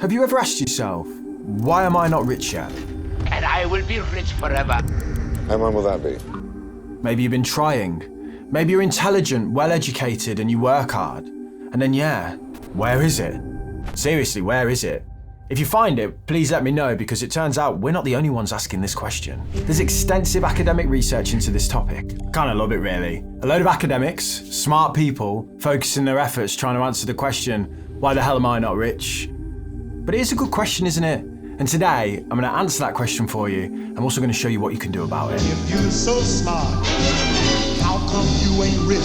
Have you ever asked yourself, why am I not rich yet? And I will be rich forever. And when will that be? Maybe you've been trying. Maybe you're intelligent, well-educated, and you work hard. And then where is it? Seriously, where is it? If you find it, please let me know, because it turns out we're not the only ones asking this question. There's extensive academic research into this topic. Kinda love it, really. A load of academics, smart people, focusing their efforts trying to answer the question, why the hell am I not rich? But it is a good question, isn't it? And today, I'm gonna answer that question for you. I'm also gonna show you what you can do about it. If you're so smart, how come you ain't rich?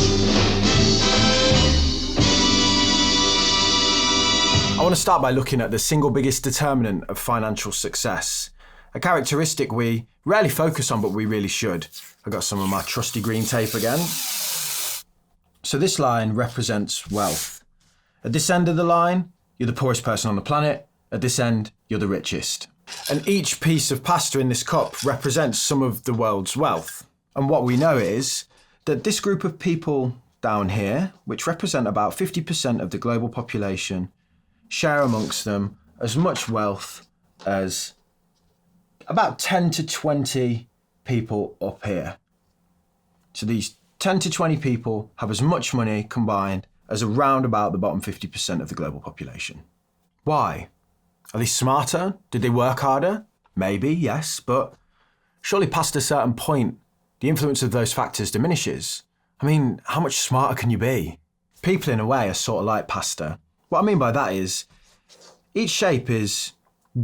I want to start by looking at the single biggest determinant of financial success, a characteristic we rarely focus on, but we really should. I've got some of my trusty green tape again. So this line represents wealth. At this end of the line, you're the poorest person on the planet. At this end, you're the richest. And each piece of pasta in this cup represents some of the world's wealth. And what we know is that this group of people down here, which represent about 50% of the global population, share amongst them as much wealth as about 10 to 20 people up here. So these 10 to 20 people have as much money combined as around about the bottom 50% of the global population. Why? Are they smarter? Did they work harder? Maybe, yes, but surely past a certain point, the influence of those factors diminishes. I mean, how much smarter can you be? People in a way are sort of like pasta. What I mean by that is, each shape is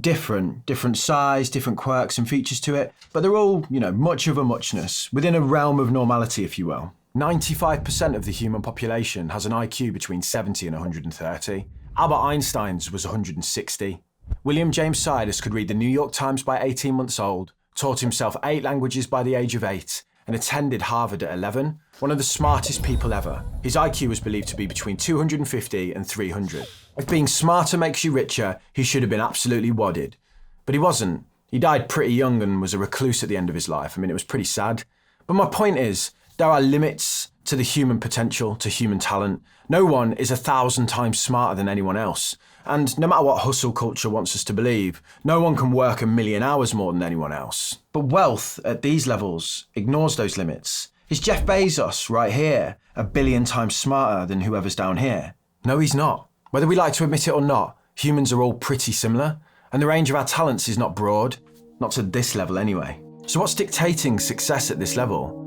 different size, different quirks and features to it, but they're all, much of a muchness, within a realm of normality, if you will. 95% of the human population has an IQ between 70 and 130. Albert Einstein's was 160. William James Sidus could read the New York Times by 18 months old, taught himself 8 languages by the age of 8, and attended Harvard at 11. One of the smartest people ever. His IQ was believed to be between 250 and 300. If being smarter makes you richer, he should have been absolutely wadded. But he wasn't. He died pretty young and was a recluse at the end of his life. I mean, it was pretty sad. But my point is, there are limits to the human potential, to human talent. No one is 1,000 times smarter than anyone else. And no matter what hustle culture wants us to believe, no one can work 1,000,000 hours more than anyone else. But wealth at these levels ignores those limits. Is Jeff Bezos right here 1,000,000,000 times smarter than whoever's down here? No, he's not. Whether we like to admit it or not, humans are all pretty similar, and the range of our talents is not broad, not to this level anyway. So what's dictating success at this level?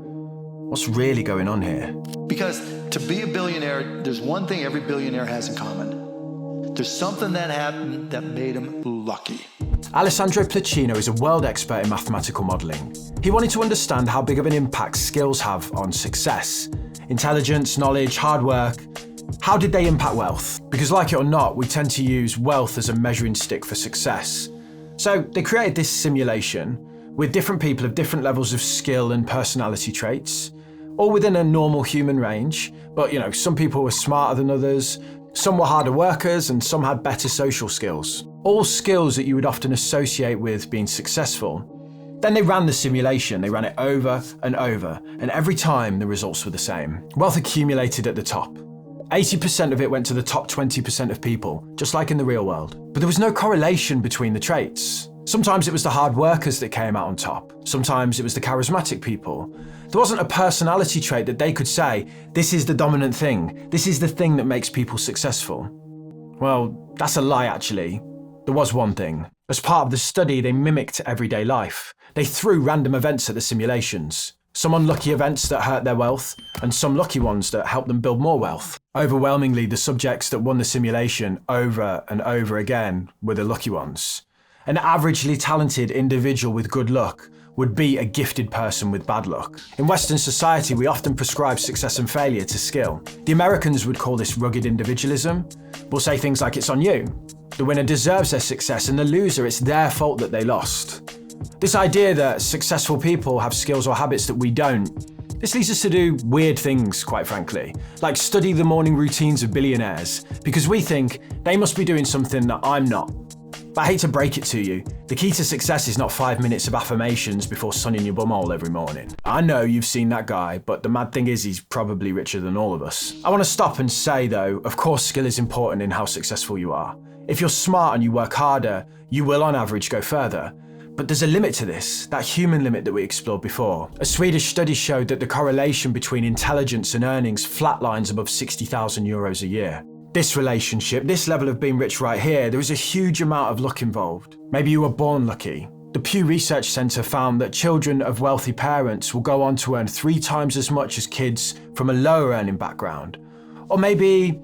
What's really going on here? Because to be a billionaire, there's one thing every billionaire has in common. There's something that happened that made him lucky. Alessandro Placino is a world expert in mathematical modelling. He wanted to understand how big of an impact skills have on success. Intelligence, knowledge, hard work. How did they impact wealth? Because like it or not, we tend to use wealth as a measuring stick for success. So they created this simulation with different people of different levels of skill and personality traits, all within a normal human range. But some people were smarter than others, some were harder workers, and some had better social skills. All skills that you would often associate with being successful. Then they ran the simulation. They ran it over and over, and every time the results were the same. Wealth accumulated at the top. 80% of it went to the top 20% of people, just like in the real world. But there was no correlation between the traits. Sometimes it was the hard workers that came out on top. Sometimes it was the charismatic people. There wasn't a personality trait that they could say, this is the dominant thing. This is the thing that makes people successful. Well, that's a lie, actually. There was one thing. As part of the study, they mimicked everyday life. They threw random events at the simulations. Some unlucky events that hurt their wealth, and some lucky ones that helped them build more wealth. Overwhelmingly, the subjects that won the simulation over and over again were the lucky ones. An averagely talented individual with good luck would beat a gifted person with bad luck. In Western society, we often prescribe success and failure to skill. The Americans would call this rugged individualism. We'll say things like, it's on you. The winner deserves their success, and the loser, it's their fault that they lost. This idea that successful people have skills or habits that we don't, this leads us to do weird things, quite frankly, like study the morning routines of billionaires, because we think they must be doing something that I'm not. But I hate to break it to you, the key to success is not 5 minutes of affirmations before sunning your bumhole every morning. I know you've seen that guy, but the mad thing is he's probably richer than all of us. I want to stop and say though, of course skill is important in how successful you are. If you're smart and you work harder, you will on average go further. But there's a limit to this, that human limit that we explored before. A Swedish study showed that the correlation between intelligence and earnings flatlines above 60,000 euros a year. This relationship, this level of being rich right here, there is a huge amount of luck involved. Maybe you were born lucky. The Pew Research Centre found that children of wealthy parents will go on to earn 3 times as much as kids from a lower earning background. Or maybe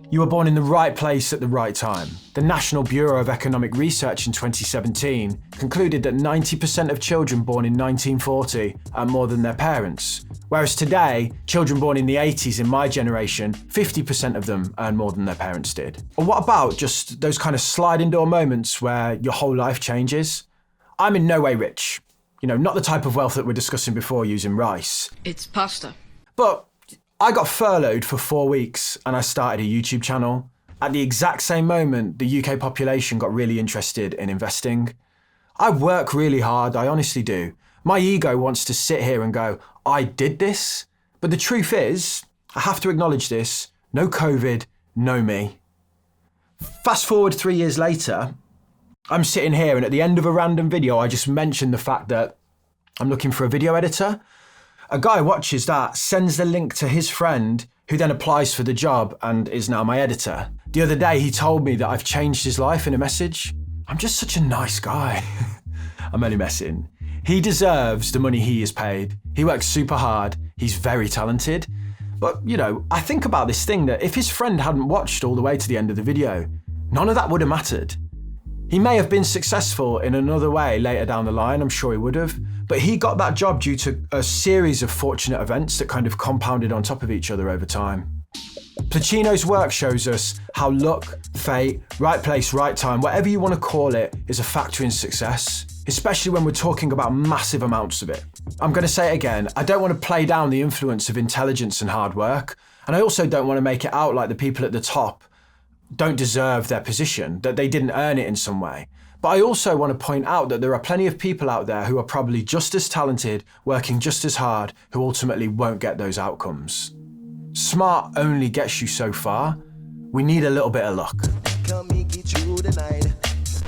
you were born in the right place at the right time. The National Bureau of Economic Research in 2017 concluded that 90% of children born in 1940 earn more than their parents. Whereas today, children born in the 80s in my generation, 50% of them earn more than their parents did. Or what about just those kind of sliding door moments where your whole life changes? I'm in no way rich. Not the type of wealth that we're discussing before using rice. It's pasta. But I got furloughed for 4 weeks and I started a YouTube channel. At the exact same moment, the UK population got really interested in investing. I work really hard, I honestly do. My ego wants to sit here and go, I did this. But the truth is, I have to acknowledge this, no COVID, no me. Fast forward 3 years later, I'm sitting here and at the end of a random video, I just mentioned the fact that I'm looking for a video editor. A guy watches that, sends the link to his friend, who then applies for the job and is now my editor. The other day, he told me that I've changed his life in a message. I'm just such a nice guy. I'm only messing. He deserves the money he is paid. He works super hard. He's very talented. But, I think about this thing that if his friend hadn't watched all the way to the end of the video, none of that would have mattered. He may have been successful in another way later down the line, I'm sure he would have, but he got that job due to a series of fortunate events that kind of compounded on top of each other over time. Placino's work shows us how luck, fate, right place, right time, whatever you want to call it, is a factor in success, especially when we're talking about massive amounts of it. I'm going to say it again, I don't want to play down the influence of intelligence and hard work, and I also don't want to make it out like the people at the top don't deserve their position, that they didn't earn it in some way. But I also want to point out that there are plenty of people out there who are probably just as talented, working just as hard, who ultimately won't get those outcomes. Smart only gets you so far. We need a little bit of luck.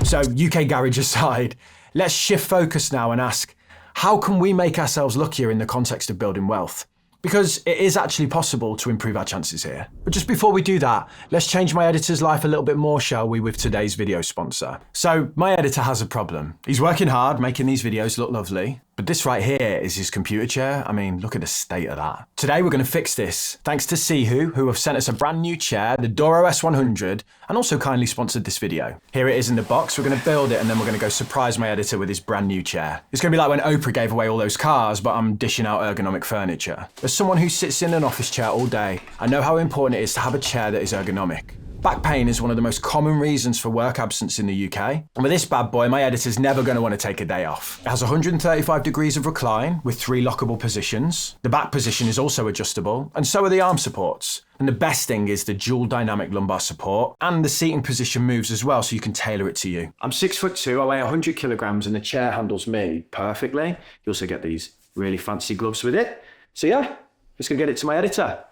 So UK garage aside, let's shift focus now and ask, how can we make ourselves luckier in the context of building wealth? Because it is actually possible to improve our chances here. But just before we do that, let's change my editor's life a little bit more, shall we, with today's video sponsor. So my editor has a problem. He's working hard, making these videos look lovely, but this right here is his computer chair. I mean, look at the state of that. Today we're going to fix this, thanks to Sihu, who have sent us a brand new chair, the Doro S100, and also kindly sponsored this video. Here it is in the box. We're going to build it and then we're going to go surprise my editor with his brand new chair. It's going to be like when Oprah gave away all those cars, but I'm dishing out ergonomic furniture. As someone who sits in an office chair all day, I know how important it is to have a chair that is ergonomic. Back pain is one of the most common reasons for work absence in the UK. And with this bad boy, my editor's never going to want to take a day off. It has 135 degrees of recline with 3 lockable positions. The back position is also adjustable, and so are the arm supports. And the best thing is the dual dynamic lumbar support, and the seating position moves as well, so you can tailor it to you. I'm 6'2", I weigh 100 kilograms, and the chair handles me perfectly. You also get these really fancy gloves with it. So yeah, let's go get it to my editor.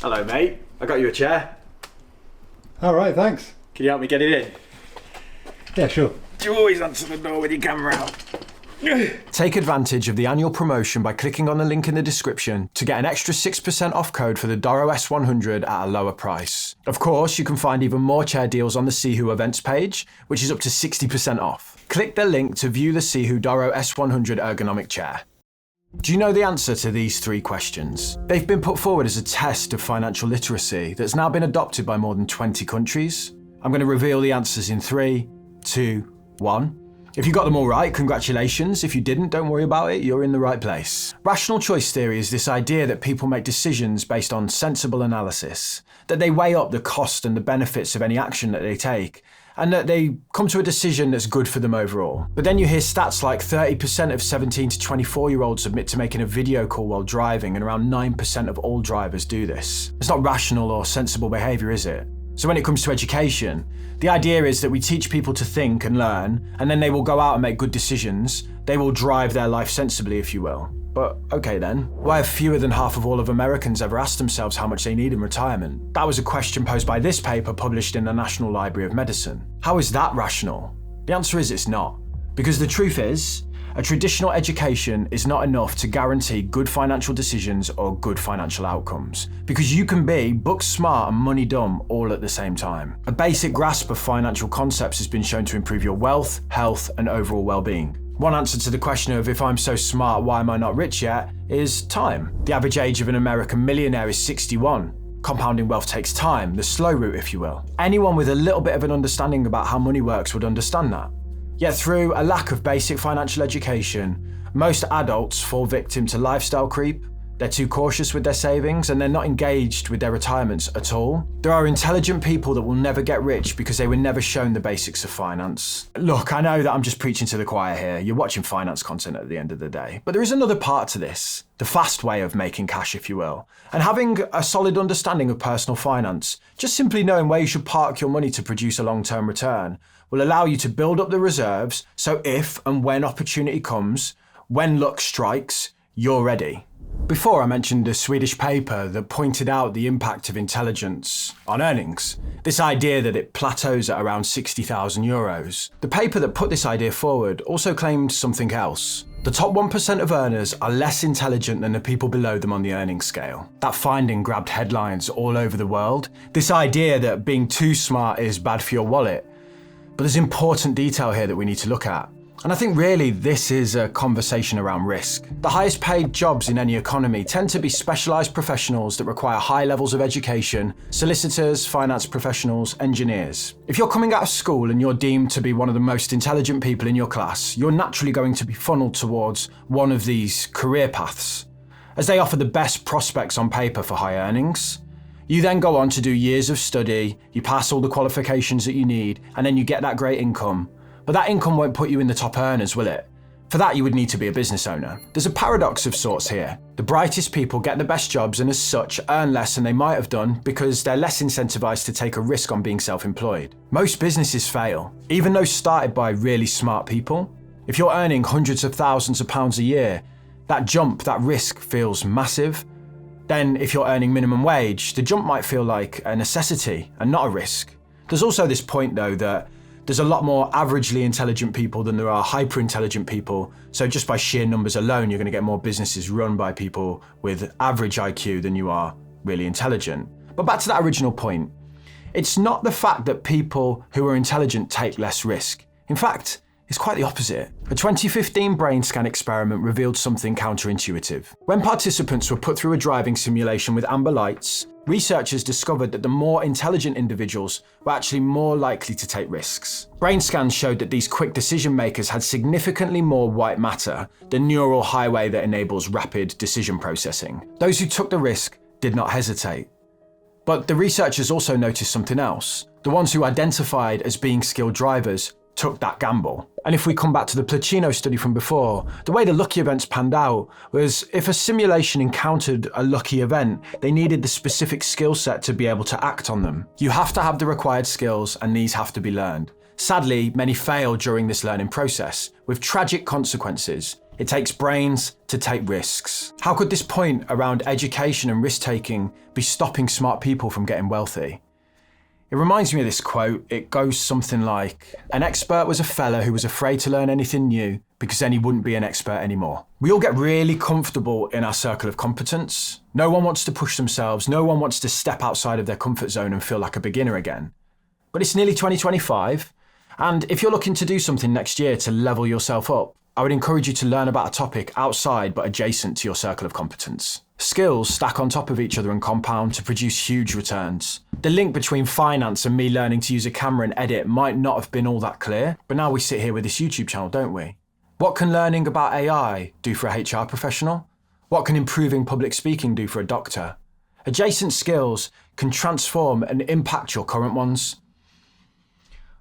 Hello, mate. I got you a chair. All right, thanks. Can you help me get it in? Yeah, sure. You always answer the door with your camera out. Take advantage of the annual promotion by clicking on the link in the description to get an extra 6% off code for the Doro S100 at a lower price. Of course, you can find even more chair deals on the Sihu events page, which is up to 60% off. Click the link to view the Sihu Doro S100 ergonomic chair. Do you know the answer to these 3 questions? They've been put forward as a test of financial literacy that's now been adopted by more than 20 countries. I'm going to reveal the answers in 3, 2, 1. If you got them all right, congratulations. If you didn't, don't worry about it, you're in the right place. Rational choice theory is this idea that people make decisions based on sensible analysis, that they weigh up the cost and the benefits of any action that they take, and that they come to a decision that's good for them overall. But then you hear stats like 30% of 17 to 24-year-olds admit to making a video call while driving, and around 9% of all drivers do this. It's not rational or sensible behaviour, is it? So when it comes to education, the idea is that we teach people to think and learn, and then they will go out and make good decisions. They will drive their life sensibly, if you will. But okay then, why have fewer than half of all of Americans ever asked themselves how much they need in retirement? That was a question posed by this paper published in the National Library of Medicine. How is that rational? The answer is it's not. Because the truth is, a traditional education is not enough to guarantee good financial decisions or good financial outcomes. Because you can be book smart and money dumb all at the same time. A basic grasp of financial concepts has been shown to improve your wealth, health, and overall well-being. One answer to the question of if I'm so smart, why am I not rich yet, is time. The average age of an American millionaire is 61. Compounding wealth takes time, the slow route if you will. Anyone with a little bit of an understanding about how money works would understand that. Yet through a lack of basic financial education, most adults fall victim to lifestyle creep. They're too cautious with their savings and they're not engaged with their retirements at all. There are intelligent people that will never get rich because they were never shown the basics of finance. Look, I know that I'm just preaching to the choir here. You're watching finance content at the end of the day. But there is another part to this, the fast way of making cash, if you will. And having a solid understanding of personal finance, just simply knowing where you should park your money to produce a long-term return, will allow you to build up the reserves so if and when opportunity comes, when luck strikes, you're ready. Before I mentioned a Swedish paper that pointed out the impact of intelligence on earnings. This idea that it plateaus at around 60,000 euros. The paper that put this idea forward also claimed something else. The top 1% of earners are less intelligent than the people below them on the earnings scale. That finding grabbed headlines all over the world. This idea that being too smart is bad for your wallet. But there's important detail here that we need to look at. And I think really this is a conversation around risk. The highest paid jobs in any economy tend to be specialised professionals that require high levels of education: solicitors, finance professionals, engineers. If you're coming out of school and you're deemed to be one of the most intelligent people in your class, you're naturally going to be funneled towards one of these career paths, as they offer the best prospects on paper for high earnings. You then go on to do years of study, you pass all the qualifications that you need, and then you get that great income. But that income won't put you in the top earners, will it? For that, you would need to be a business owner. There's a paradox of sorts here. The brightest people get the best jobs and as such earn less than they might have done because they're less incentivized to take a risk on being self-employed. Most businesses fail, even those started by really smart people. If you're earning hundreds of thousands of pounds a year, that jump, that risk feels massive. Then if you're earning minimum wage, the jump might feel like a necessity and not a risk. There's also this point though that there's a lot more averagely intelligent people than there are hyper-intelligent people, so just by sheer numbers alone, you're going to get more businesses run by people with average IQ than you are really intelligent. But back to that original point, it's not the fact that people who are intelligent take less risk. In fact, it's quite the opposite. A 2015 brain scan experiment revealed something counterintuitive. When participants were put through a driving simulation with amber lights, researchers discovered that the more intelligent individuals were actually more likely to take risks. Brain scans showed that these quick decision makers had significantly more white matter, the neural highway that enables rapid decision processing. Those who took the risk did not hesitate. But the researchers also noticed something else. The ones who identified as being skilled drivers took that gamble. And if we come back to the Placino study from before, the way the lucky events panned out was if a simulation encountered a lucky event, they needed the specific skill set to be able to act on them. You have to have the required skills and these have to be learned. Sadly, many fail during this learning process, with tragic consequences. It takes brains to take risks. How could this point around education and risk-taking be stopping smart people from getting wealthy? It reminds me of this quote. It goes something like, "An expert was a fella who was afraid to learn anything new because then he wouldn't be an expert anymore." We all get really comfortable in our circle of competence. No one wants to push themselves. No one wants to step outside of their comfort zone and feel like a beginner again. But it's nearly 2025. And if you're looking to do something next year to level yourself up, I would encourage you to learn about a topic outside but adjacent to your circle of competence. Skills stack on top of each other and compound to produce huge returns. The link between finance and me learning to use a camera and edit might not have been all that clear, but now we sit here with this YouTube channel, don't we? What can learning about AI do for a HR professional? What can improving public speaking do for a doctor? Adjacent skills can transform and impact your current ones.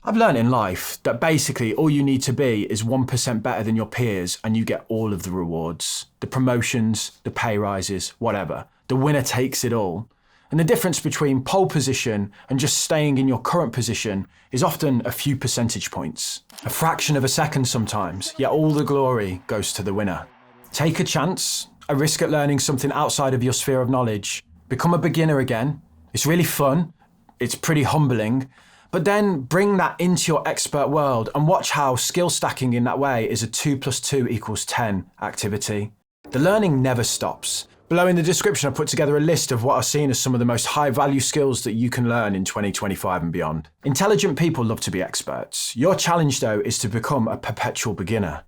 I've learned in life that basically all you need to be is 1% better than your peers and you get all of the rewards. The promotions, the pay rises, whatever. The winner takes it all. And the difference between pole position and just staying in your current position is often a few percentage points. A fraction of a second sometimes, yet all the glory goes to the winner. Take a chance, a risk at learning something outside of your sphere of knowledge. Become a beginner again. It's really fun. It's pretty humbling. But then bring that into your expert world and watch how skill stacking in that way is a 2 + 2 = 10 activity. The learning never stops. Below in the description, I put together a list of what are seen as some of the most high value skills that you can learn in 2025 and beyond. Intelligent people love to be experts. Your challenge though is to become a perpetual beginner.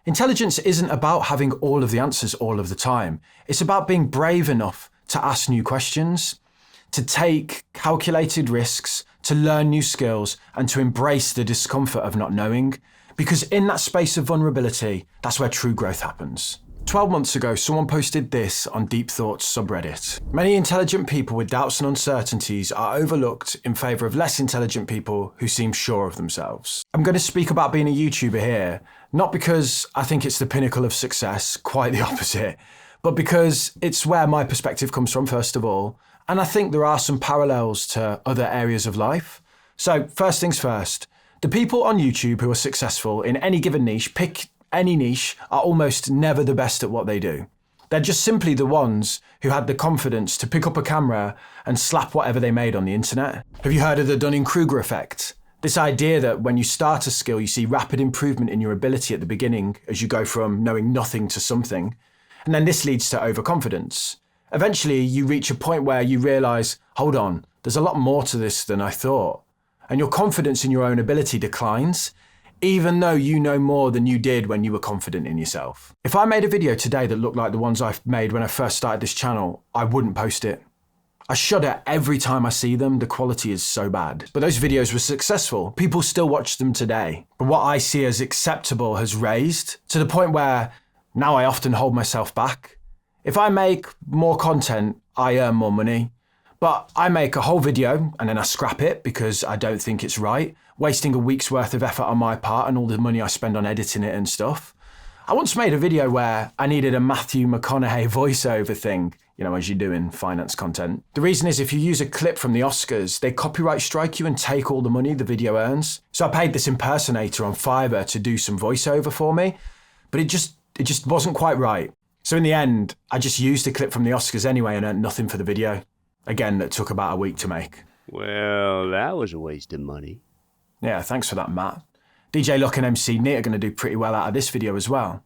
Intelligence isn't about having all of the answers all of the time. It's about being brave enough to ask new questions, to take calculated risks, to learn new skills, and to embrace the discomfort of not knowing. Because in that space of vulnerability, that's where true growth happens. 12 months ago, someone posted this on Deep Thoughts subreddit. Many intelligent people with doubts and uncertainties are overlooked in favour of less intelligent people who seem sure of themselves. I'm going to speak about being a YouTuber here, not because I think it's the pinnacle of success, quite the opposite, but because it's where my perspective comes from, first of all, and I think there are some parallels to other areas of life. So first things first, the people on YouTube who are successful in any given niche, pick any niche, are almost never the best at what they do. They're just simply the ones who had the confidence to pick up a camera and slap whatever they made on the internet. Have you heard of the Dunning-Kruger effect? This idea that when you start a skill, you see rapid improvement in your ability at the beginning as you go from knowing nothing to something. And then this leads to overconfidence. Eventually, you reach a point where you realise, hold on, there's a lot more to this than I thought. And your confidence in your own ability declines, even though you know more than you did when you were confident in yourself. If I made a video today that looked like the ones I've made when I first started this channel, I wouldn't post it. I shudder every time I see them, the quality is so bad. But those videos were successful. People still watch them today. But what I see as acceptable has raised to the point where now I often hold myself back. If I make more content, I earn more money. But I make a whole video and then I scrap it because I don't think it's right, wasting a week's worth of effort on my part and all the money I spend on editing it and stuff. I once made a video where I needed a Matthew McConaughey voiceover thing, as you do in finance content. The reason is if you use a clip from the Oscars, they copyright strike you and take all the money the video earns. So I paid this impersonator on Fiverr to do some voiceover for me, but it just wasn't quite right. So in the end, I just used a clip from the Oscars anyway and earned nothing for the video. Again, that took about a week to make. Well, that was a waste of money. Yeah, thanks for that, Matt. DJ Luck and MC Neat are going to do pretty well out of this video as well.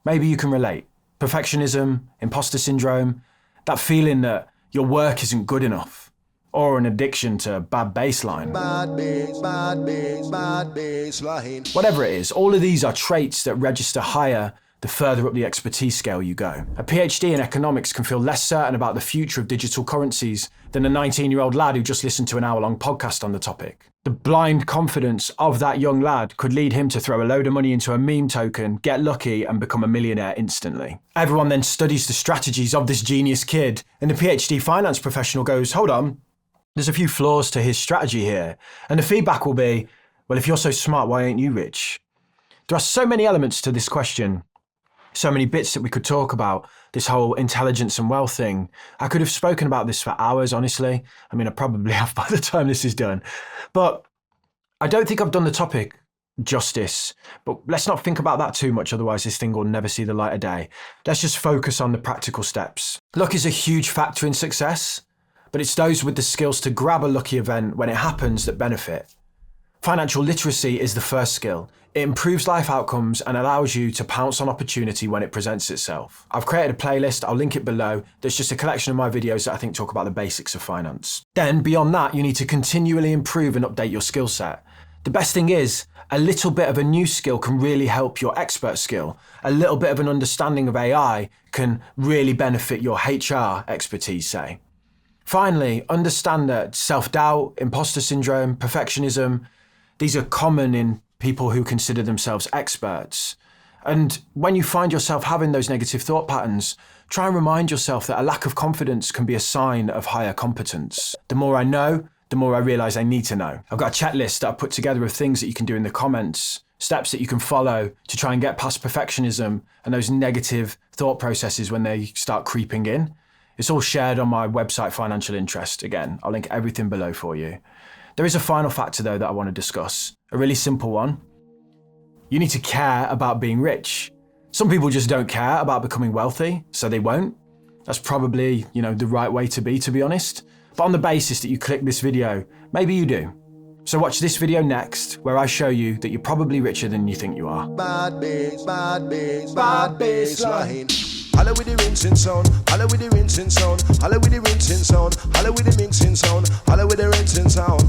Maybe you can relate. Perfectionism, imposter syndrome, that feeling that your work isn't good enough, or an addiction to bad bassline. Bad baseline. Whatever it is, all of these are traits that register higher the further up the expertise scale you go. A PhD in economics can feel less certain about the future of digital currencies than a 19-year-old lad who just listened to an hour-long podcast on the topic. The blind confidence of that young lad could lead him to throw a load of money into a meme token, get lucky, and become a millionaire instantly. Everyone then studies the strategies of this genius kid, and the PhD finance professional goes, hold on, there's a few flaws to his strategy here. And the feedback will be, well, if you're so smart, why ain't you rich? There are so many elements to this question. So many bits that we could talk about, this whole intelligence and wealth thing. I could have spoken about this for hours, honestly. I mean, I probably have by the time this is done. But I don't think I've done the topic justice. But let's not think about that too much, otherwise this thing will never see the light of day. Let's just focus on the practical steps. Luck is a huge factor in success, but it's those with the skills to grab a lucky event when it happens that benefit. Financial literacy is the first skill. It improves life outcomes and allows you to pounce on opportunity when it presents itself. I've created a playlist, I'll link it below. There's just a collection of my videos that I think talk about the basics of finance. Then beyond that, you need to continually improve and update your skill set. The best thing is, a little bit of a new skill can really help your expert skill. A little bit of an understanding of AI can really benefit your HR expertise, say. Finally, understand that self-doubt, imposter syndrome, perfectionism, these are common in people who consider themselves experts. And when you find yourself having those negative thought patterns, try and remind yourself that a lack of confidence can be a sign of higher competence. The more I know, the more I realise I need to know. I've got a checklist that I've put together of things that you can do in the comments, steps that you can follow to try and get past perfectionism and those negative thought processes when they start creeping in. It's all shared on my website, Financial Interest. Again, I'll link everything below for you. There is a final factor though that I want to discuss, a really simple one. You need to care about being rich. Some people just don't care about becoming wealthy, so they won't. That's probably, the right way to be honest. But on the basis that you click this video, maybe you do. So watch this video next, where I show you that you're probably richer than you think you are. Bad baseline. Holla with the rinsing sound, holla with the rinsing sound, holla with the rinsing sound, holla with the mixing sound, holla with the rinsing sound.